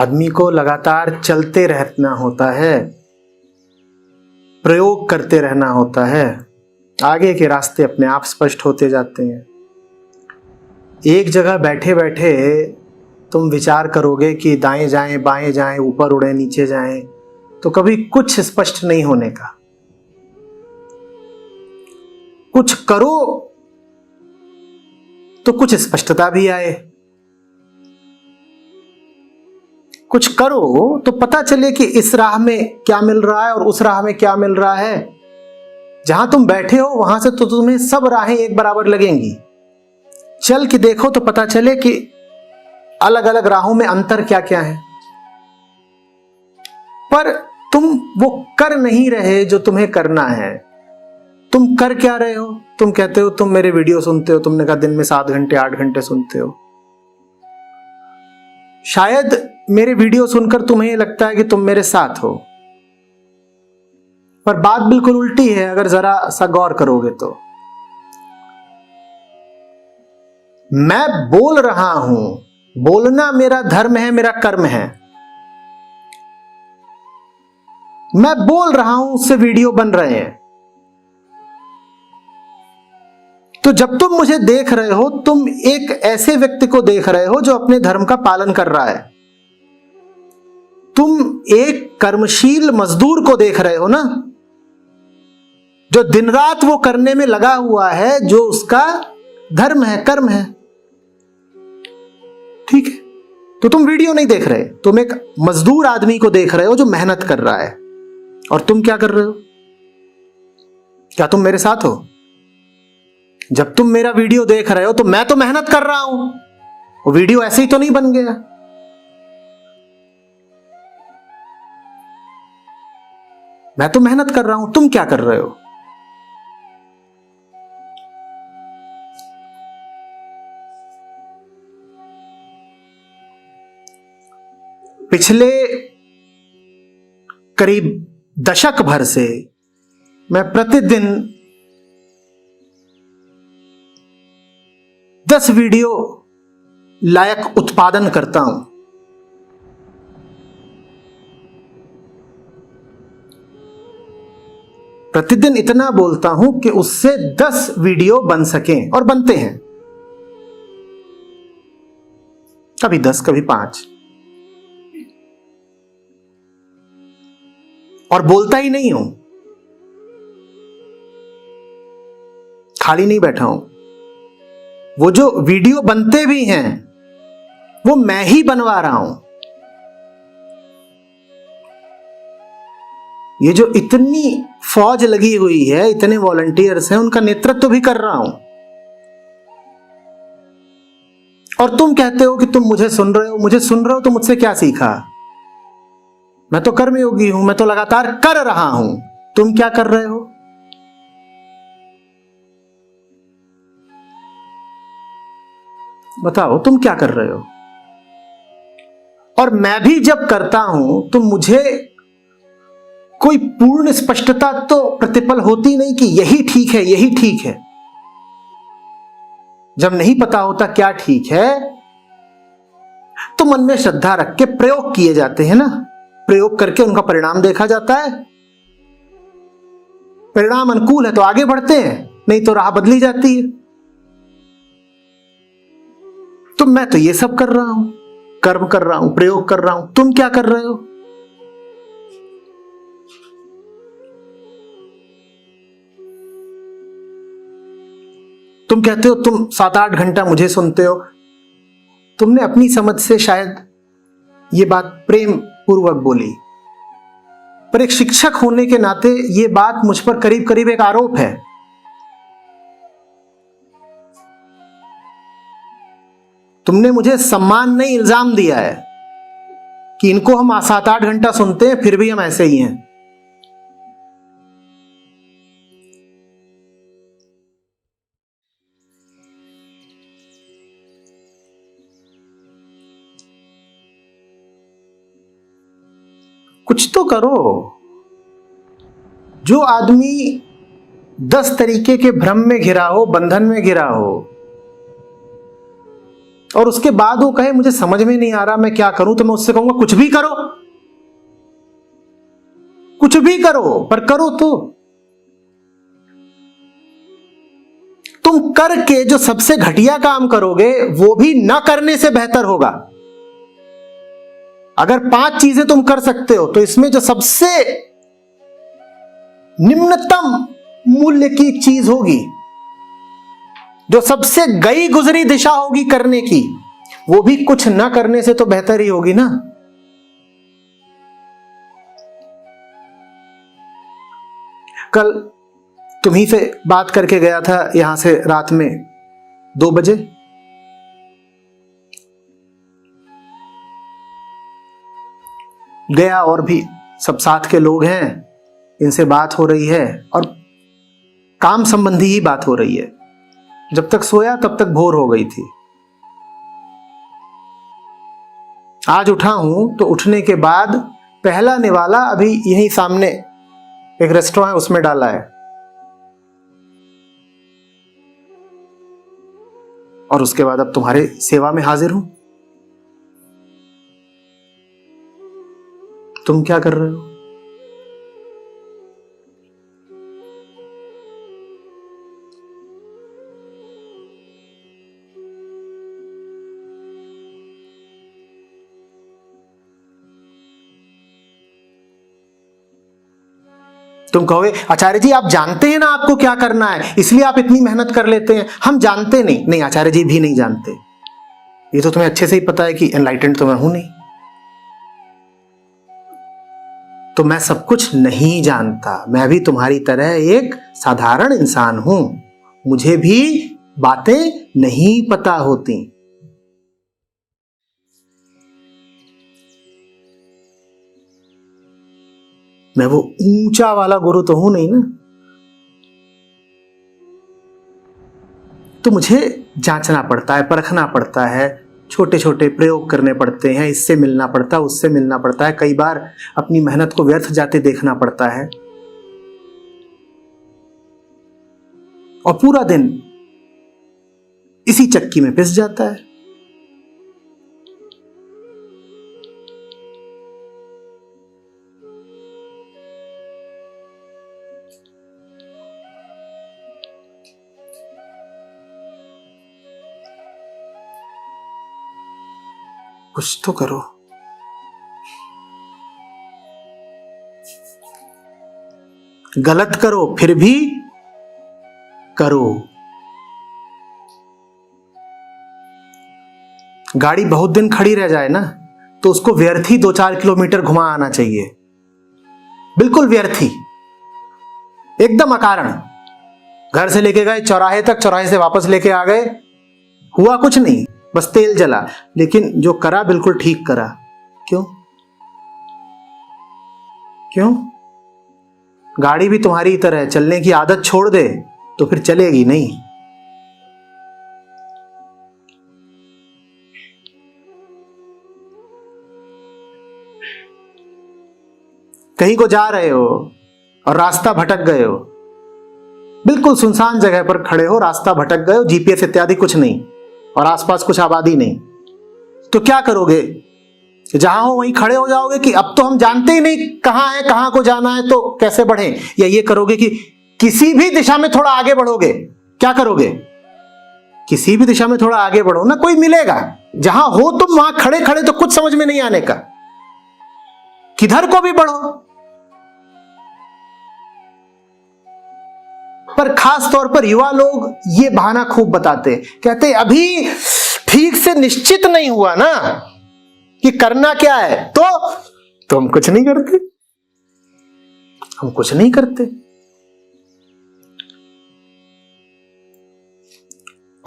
आदमी को लगातार चलते रहना होता है, प्रयोग करते रहना होता है, आगे के रास्ते अपने आप स्पष्ट होते जाते हैं। एक जगह बैठे बैठे तुम विचार करोगे कि दाएं जाएं, बाएं जाएं, ऊपर उड़ें, नीचे जाएं, तो कभी कुछ स्पष्ट नहीं होने का। कुछ करो तो कुछ स्पष्टता भी आए, कुछ करो तो पता चले कि इस राह में क्या मिल रहा है और उस राह में क्या मिल रहा है। जहां तुम बैठे हो वहां से तो तुम्हें सब राहें एक बराबर लगेंगी। चल के देखो तो पता चले कि अलग अलग राहों में अंतर क्या क्या है। पर तुम वो कर नहीं रहे जो तुम्हें करना है। तुम कर क्या रहे हो? तुम कहते हो तुम मेरे वीडियो सुनते हो, तुमने कहा दिन में 7 घंटे 8 घंटे सुनते हो। शायद मेरे वीडियो सुनकर तुम्हें लगता है कि तुम मेरे साथ हो, पर बात बिल्कुल उल्टी है अगर जरा सा गौर करोगे तो। मैं बोल रहा हूं, बोलना मेरा धर्म है, मेरा कर्म है। मैं बोल रहा हूं, उससे वीडियो बन रहे हैं। तो जब तुम मुझे देख रहे हो, तुम एक ऐसे व्यक्ति को देख रहे हो जो अपने धर्म का पालन कर रहा है। तुम एक कर्मशील मजदूर को देख रहे हो ना, जो दिन रात वो करने में लगा हुआ है, जो उसका धर्म है, कर्म है। ठीक है, तो तुम वीडियो नहीं देख रहे, तुम एक मजदूर आदमी को देख रहे हो जो मेहनत कर रहा है। और तुम क्या कर रहे हो? क्या तुम मेरे साथ हो? जब तुम मेरा वीडियो देख रहे हो तो मैं तो मेहनत कर रहा हूं, वो वीडियो ऐसे ही तो नहीं बन गया। मैं तो मेहनत कर रहा हूं, तुम क्या कर रहे हो? पिछले करीब दशक भर से मैं प्रतिदिन 10 वीडियो लायक उत्पादन करता हूं। प्रतिदिन इतना बोलता हूं कि उससे 10 वीडियो बन सकें, और बनते हैं। कभी 10, कभी 5। और बोलता ही नहीं हूं, खाली नहीं बैठा हूं। वो जो वीडियो बनते भी हैं वो मैं ही बनवा रहा हूं। ये जो इतनी फौज लगी हुई है, इतने वॉलंटियर्स हैं, उनका नेतृत्व भी कर रहा हूं। और तुम कहते हो कि तुम मुझे सुन रहे हो। मुझे सुन रहे हो तो मुझसे क्या सीखा? मैं तो कर्मयोगी हूं, मैं तो लगातार कर रहा हूं। तुम क्या कर रहे हो? बताओ, तुम क्या कर रहे हो? और मैं भी जब करता हूं तो मुझे कोई पूर्ण स्पष्टता तो प्रतिपल होती नहीं कि यही ठीक है, यही ठीक है। जब नहीं पता होता क्या ठीक है तो मन में श्रद्धा रख के प्रयोग किए जाते हैं ना। प्रयोग करके उनका परिणाम देखा जाता है। परिणाम अनुकूल है तो आगे बढ़ते हैं, नहीं तो राह बदली जाती है। तो मैं तो ये सब कर रहा हूं, कर्म कर रहा हूं, प्रयोग कर रहा हूं। तुम क्या कर रहे हो? तुम कहते हो तुम 7-8 घंटा मुझे सुनते हो। तुमने अपनी समझ से शायद ये बात प्रेम पूर्वक बोली, पर एक शिक्षक होने के नाते ये बात मुझ पर करीब करीब एक आरोप है। तुमने मुझे सम्मान नहीं, इल्जाम दिया है कि इनको हम 7-8 घंटा सुनते हैं फिर भी हम ऐसे ही हैं। कुछ तो करो। जो आदमी 10 तरीके के भ्रम में घिरा हो, बंधन में घिरा हो, और उसके बाद वो कहे मुझे समझ में नहीं आ रहा मैं क्या करूं, तो मैं उससे कहूंगा कुछ भी करो, कुछ भी करो, पर करो तो। तुम करके जो सबसे घटिया काम करोगे वो भी न करने से बेहतर होगा। अगर 5 चीजें तुम कर सकते हो तो इसमें जो सबसे निम्नतम मूल्य की एक चीज होगी, जो सबसे गई गुजरी दिशा होगी करने की, वो भी कुछ न करने से तो बेहतर ही होगी ना। कल तुम्ही से बात करके गया था यहां से रात में 2 बजे। गया और भी सब साथ के लोग हैं, इनसे बात हो रही है और काम संबंधी ही बात हो रही है। जब तक सोया तब तक भोर हो गई थी। आज उठा हूं तो उठने के बाद पहला निवाला अभी यहीं सामने एक रेस्टोरेंट है उसमें डाला है, और उसके बाद अब तुम्हारे सेवा में हाजिर हूं। तुम क्या कर रहे हो? तुम कहोगे आचार्य जी आप जानते हैं ना आपको क्या करना है, इसलिए आप इतनी मेहनत कर लेते हैं। हम जानते नहीं। नहीं, आचार्य जी भी नहीं जानते। ये तो तुम्हें अच्छे से ही पता है कि एनलाइटेंड तो मैं हूं नहीं। तो मैं सब कुछ नहीं जानता, मैं भी तुम्हारी तरह एक साधारण इंसान हूं, मुझे भी बातें नहीं पता होती। मैं वो ऊंचा वाला गुरु तो हूं नहीं ना, तो मुझे जांचना पड़ता है, परखना पड़ता है, छोटे छोटे प्रयोग करने पड़ते हैं, इससे मिलना पड़ता है, उससे मिलना पड़ता है, कई बार अपनी मेहनत को व्यर्थ जाते देखना पड़ता है, और पूरा दिन इसी चक्की में पिस जाता है। कुछ तो करो। गलत करो फिर भी करो। गाड़ी बहुत दिन खड़ी रह जाए ना तो उसको व्यर्थ ही 2-4 किलोमीटर घुमा आना चाहिए, बिल्कुल व्यर्थ ही, एकदम अकारण। घर से लेके गए चौराहे तक, चौराहे से वापस लेके आ गए, हुआ कुछ नहीं, बस तेल जला। लेकिन जो करा बिल्कुल ठीक करा। क्यों? क्यों? गाड़ी भी तुम्हारी तरह चलने की आदत छोड़ दे तो फिर चलेगी नहीं। कहीं को जा रहे हो और रास्ता भटक गए हो, बिल्कुल सुनसान जगह पर खड़े हो, रास्ता भटक गए हो, जीपीएस इत्यादि कुछ नहीं और आसपास कुछ आबादी नहीं, तो क्या करोगे? जहां हो वहीं खड़े हो जाओगे कि अब तो हम जानते ही नहीं कहां है, कहां को जाना है, तो कैसे बढ़े? या ये करोगे कि किसी भी दिशा में थोड़ा आगे बढ़ोगे? क्या करोगे? किसी भी दिशा में थोड़ा आगे बढ़ो ना, कोई मिलेगा। जहां हो तुम वहां खड़े खड़े तो कुछ समझ में नहीं आने का, किधर को भी बढ़ो। पर खास तौर पर युवा लोग ये बहाना खूब बताते, कहते अभी ठीक से निश्चित नहीं हुआ ना कि करना क्या है, तो हम कुछ नहीं करते, हम कुछ नहीं करते।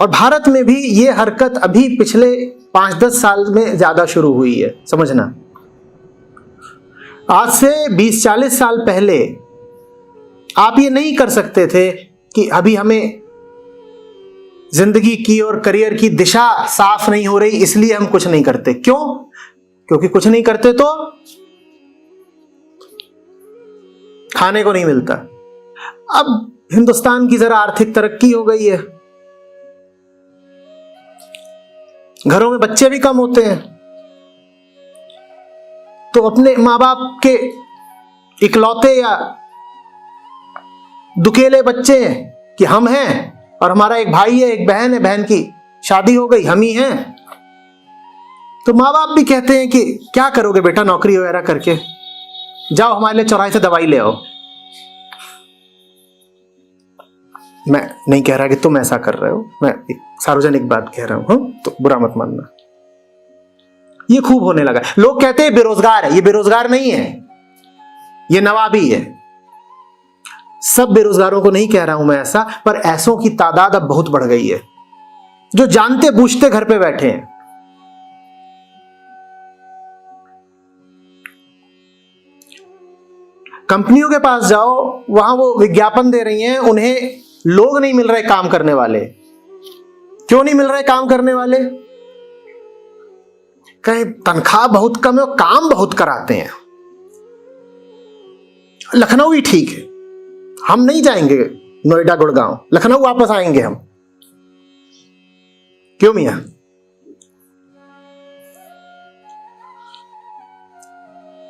और भारत में भी ये हरकत अभी पिछले 5-10 साल में ज्यादा शुरू हुई है, समझना। आज से 20-40 साल पहले आप ये नहीं कर सकते थे कि अभी हमें जिंदगी की और करियर की दिशा साफ नहीं हो रही इसलिए हम कुछ नहीं करते। क्यों? क्योंकि कुछ नहीं करते तो खाने को नहीं मिलता। अब हिंदुस्तान की जरा आर्थिक तरक्की हो गई है, घरों में बच्चे भी कम होते हैं, तो अपने माँ बाप के इकलौते या दुकेले बच्चे हैं कि हम हैं और हमारा एक भाई है, एक बहन है, बहन की शादी हो गई, हम ही हैं। तो माँ बाप भी कहते हैं कि क्या करोगे बेटा नौकरी वगैरह करके, जाओ हमारे लिए चौराहे से दवाई ले आओ। मैं नहीं कह रहा कि तुम ऐसा कर रहे हो, मैं एक सार्वजनिक बात कह रहा हूं, तो बुरा मत मानना। ये खूब होने लगा। लोग कहते हैं बेरोजगार है, ये बेरोजगार नहीं है, ये नवाबी है। सब बेरोजगारों को नहीं कह रहा हूं मैं ऐसा, पर ऐसों की तादाद अब बहुत बढ़ गई है जो जानते बूझते घर पे बैठे हैं। कंपनियों के पास जाओ, वहां वो विज्ञापन दे रही हैं, उन्हें लोग नहीं मिल रहे काम करने वाले। क्यों नहीं मिल रहे काम करने वाले? कहीं तनख्वाह बहुत कम है और काम बहुत कराते हैं। लखनऊ ही ठीक है, हम नहीं जाएंगे नोएडा गुड़गांव, लखनऊ वापस आएंगे हम। क्यों मियां?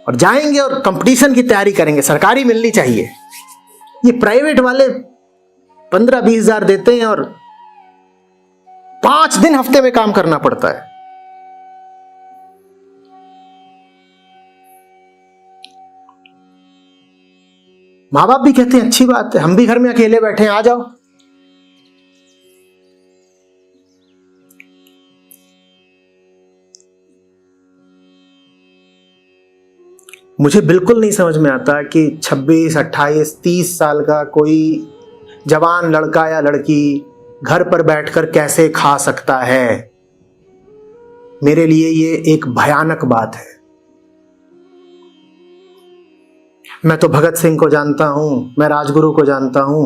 और जाएंगे और कंपटीशन की तैयारी करेंगे, सरकारी मिलनी चाहिए। ये प्राइवेट वाले 15-20 हजार देते हैं और 5 दिन हफ्ते में काम करना पड़ता है। माँ बाप भी कहते हैं अच्छी बात है, हम भी घर में अकेले बैठे हैं, आ जाओ। मुझे बिल्कुल नहीं समझ में आता कि 26, 28, 30 साल का कोई जवान लड़का या लड़की घर पर बैठकर कैसे खा सकता है। मेरे लिए ये एक भयानक बात है। मैं तो भगत सिंह को जानता हूं, मैं राजगुरु को जानता हूं,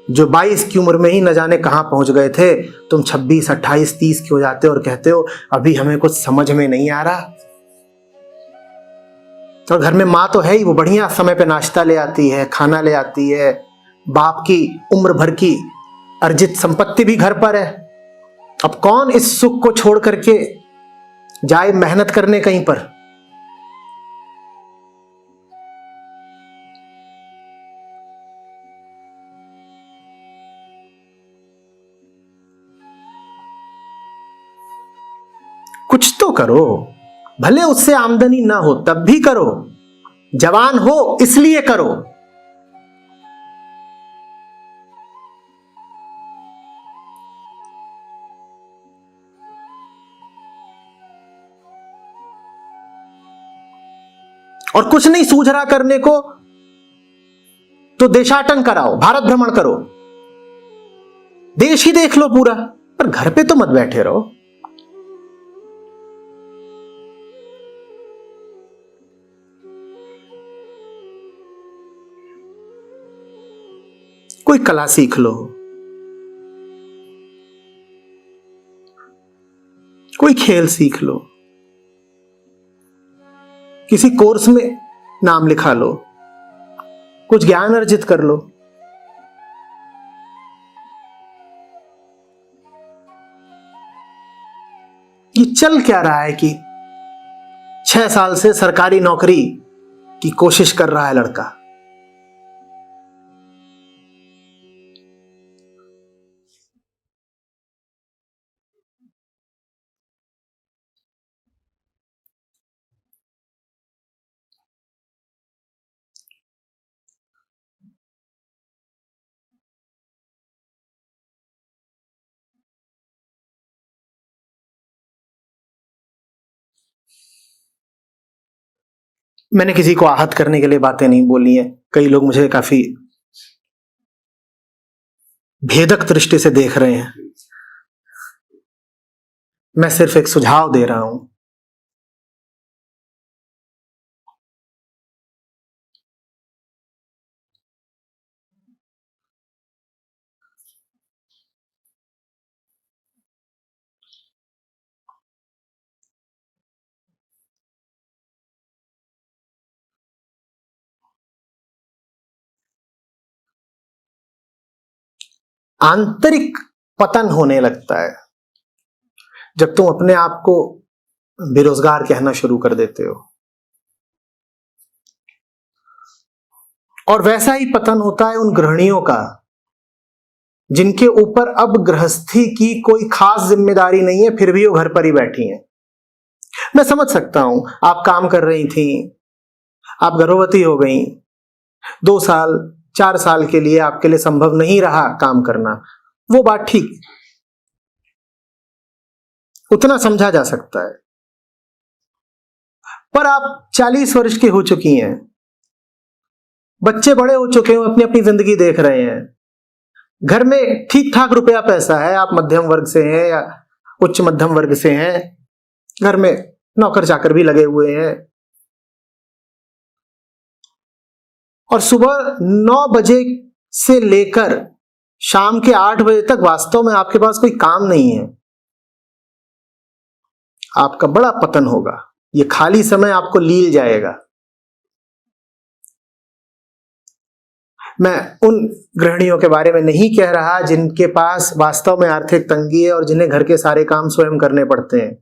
जो 22 की उम्र में ही न जाने कहां पहुंच गए थे। तुम 26, 28, 30 के हो जाते हो और कहते हो अभी हमें कुछ समझ में नहीं आ रहा। तो घर में माँ तो है ही, वो बढ़िया समय पे नाश्ता ले आती है, खाना ले आती है, बाप की उम्र भर की अर्जित संपत्ति भी घर पर है। अब कौन इस सुख को छोड़ करके जाए मेहनत करने कहीं पर? कुछ तो करो, भले उससे आमदनी ना हो तब भी करो, जवान हो इसलिए करो। और कुछ नहीं सूझ रहा करने को तो देशाटन कराओ, भारत भ्रमण करो, देश ही देख लो पूरा, पर घर पे तो मत बैठे रहो। कोई कला सीख लो, कोई खेल सीख लो, किसी कोर्स में नाम लिखा लो, कुछ ज्ञान अर्जित कर लो। ये चल क्या रहा है कि 6 साल से सरकारी नौकरी की कोशिश कर रहा है लड़का। मैंने किसी को आहत करने के लिए बातें नहीं बोली हैं। कई लोग मुझे काफी भेदक दृष्टि से देख रहे हैं। मैं सिर्फ एक सुझाव दे रहा हूं। आंतरिक पतन होने लगता है। जब तुम अपने आप को बेरोजगार कहना शुरू कर देते हो। और वैसा ही पतन होता है उन गृहिणियों का जिनके ऊपर अब गृहस्थी की कोई खास जिम्मेदारी नहीं है, फिर भी वो घर पर ही बैठी हैं। मैं समझ सकता हूं, आप काम कर रही थी, आप गर्भवती हो गई, 2 साल 4 साल के लिए आपके लिए संभव नहीं रहा काम करना, वो बात ठीक, उतना समझा जा सकता है। पर आप 40 वर्ष की हो चुकी हैं, बच्चे बड़े हो चुके हैं, अपनी अपनी जिंदगी देख रहे हैं, घर में ठीक ठाक रुपया पैसा है, आप मध्यम वर्ग से हैं या उच्च मध्यम वर्ग से हैं, घर में नौकर चाकर भी लगे हुए हैं, और सुबह 9 बजे से लेकर शाम के 8 बजे तक वास्तव में आपके पास कोई काम नहीं है। आपका बड़ा पतन होगा, ये खाली समय आपको लील जाएगा। मैं उन गृहिणियों के बारे में नहीं कह रहा जिनके पास वास्तव में आर्थिक तंगी है और जिन्हें घर के सारे काम स्वयं करने पड़ते हैं।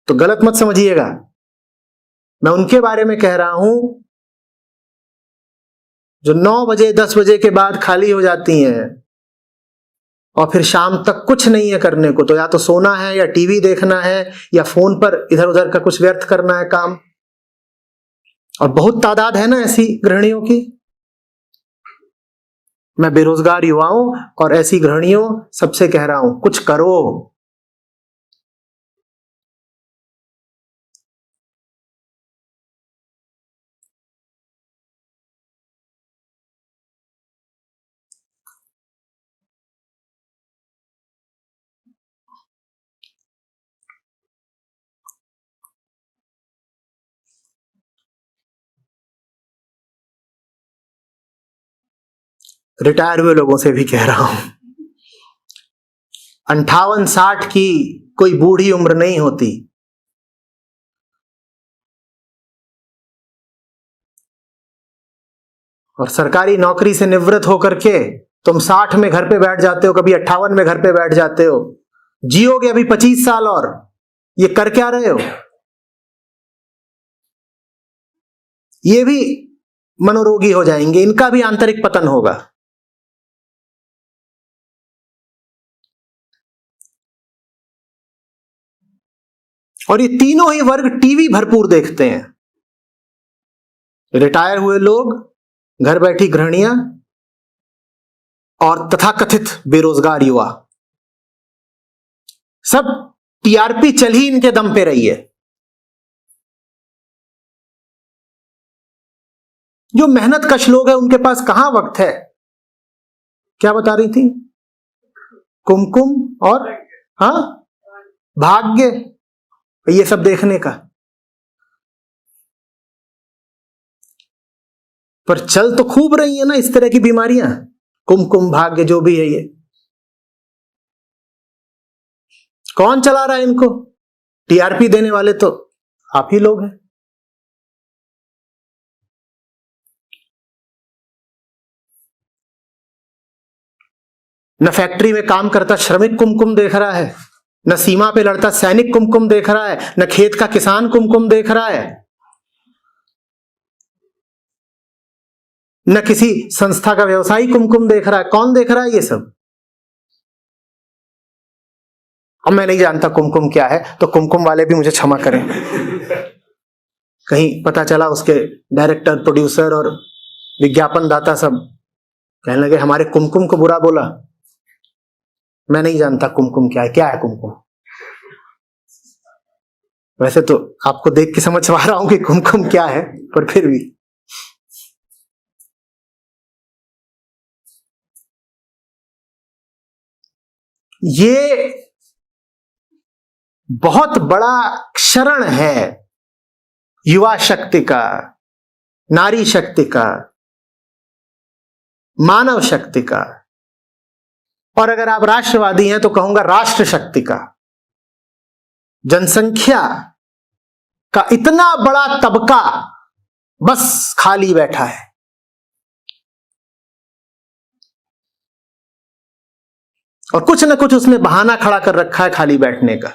तो गलत मत समझिएगा, मैं उनके बारे में कह रहा हूं जो 9 बजे 10 बजे के बाद खाली हो जाती हैं और फिर शाम तक कुछ नहीं है करने को, तो या तो सोना है या टीवी देखना है या फोन पर इधर उधर का कुछ व्यर्थ करना है काम। और बहुत तादाद है ना ऐसी गृहिणियों की। मैं बेरोजगार युवाओं और ऐसी गृहिणियों सबसे कह रहा हूं, कुछ करो। रिटायर हुए लोगों से भी कह रहा हूं, 58-60 की कोई बूढ़ी उम्र नहीं होती। और सरकारी नौकरी से निवृत्त होकर के तुम 60 में घर पे बैठ जाते हो, कभी 58 में घर पे बैठ जाते हो, जियोगे अभी 25 साल और, ये कर क्या रहे हो? ये भी मनोरोगी हो जाएंगे, इनका भी आंतरिक पतन होगा। और ये तीनों ही वर्ग टीवी भरपूर देखते हैं, रिटायर हुए लोग, घर बैठी गृहिणियां और तथाकथित बेरोजगार युवा। सब टीआरपी चल ही इनके दम पे रही है। जो मेहनत कश लोग हैं उनके पास कहां वक्त है। क्या बता रही थी? कुमकुम और हाँ भाग्य, ये सब देखने का। पर चल तो खूब रही है ना इस तरह की बीमारियां, कुमकुम भाग्य जो भी है, ये कौन चला रहा है इनको? टीआरपी देने वाले तो आप ही लोग हैं। न फैक्ट्री में काम करता श्रमिक कुमकुम देख रहा है, न सीमा पे लड़ता सैनिक कुमकुम देख रहा है, न खेत का किसान कुमकुम देख रहा है, न किसी संस्था का व्यवसायी कुमकुम देख रहा है। कौन देख रहा है ये सब? अब मैं नहीं जानता कुमकुम क्या है, तो कुमकुम वाले भी मुझे क्षमा करें। कहीं पता चला उसके डायरेक्टर, प्रोड्यूसर और विज्ञापन दाता सब कहने लगे हमारे कुमकुम को बुरा बोला। मैं नहीं जानता कुमकुम क्या है। क्या है कुमकुम? वैसे तो आपको देख के समझ पा रहा हूं कि कुमकुम क्या है, पर फिर भी ये बहुत बड़ा क्षरण है युवा शक्ति का, नारी शक्ति का, मानव शक्ति का, और अगर आप राष्ट्रवादी हैं तो कहूंगा राष्ट्र शक्ति का। जनसंख्या का इतना बड़ा तबका बस खाली बैठा है। और कुछ ना कुछ उसने बहाना खड़ा कर रखा है खाली बैठने का।